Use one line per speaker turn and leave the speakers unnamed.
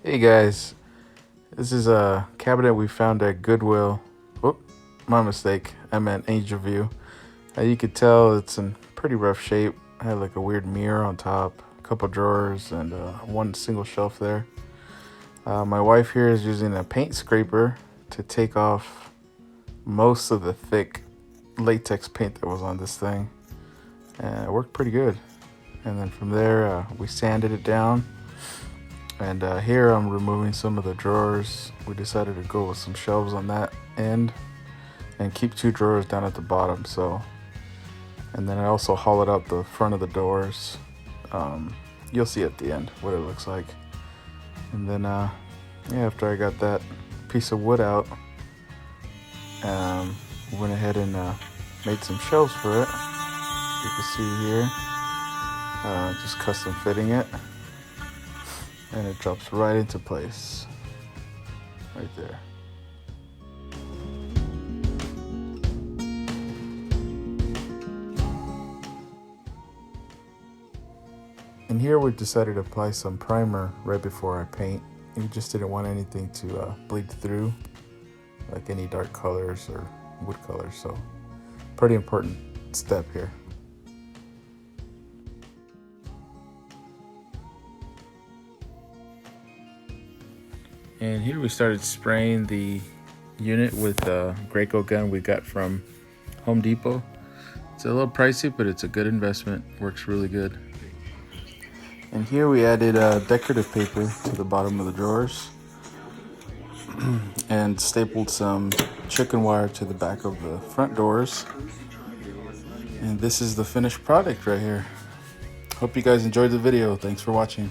Hey guys, this is a cabinet we found at Goodwill. Whoop, my mistake. I meant Angel View. You could tell it's in pretty rough shape. I had like a weird mirror on top, a couple drawers, and one single shelf there. My wife here is using a paint scraper to take off most of the thick latex paint that was on this thing. And it worked pretty good. And then from there, we sanded it down. And here I'm removing some of the drawers. We decided to go with some shelves on that end and keep two drawers down at the bottom. And then I also hollowed out the front of the doors. You'll see at the end what it looks like. And then after I got that piece of wood out, went ahead and made some shelves for it. You can see here, just custom fitting it. And it drops right into place, right there. And here we decided to apply some primer right before I paint. We just didn't want anything to bleed through, like any dark colors or wood colors. So pretty important step here. And here we started spraying the unit with a Graco gun we got from Home Depot. It's a little pricey, but it's a good investment. Works really good. And here we added decorative paper to the bottom of the drawers and stapled some chicken wire to the back of the front doors. And this is the finished product right here. Hope you guys enjoyed the video. Thanks for watching.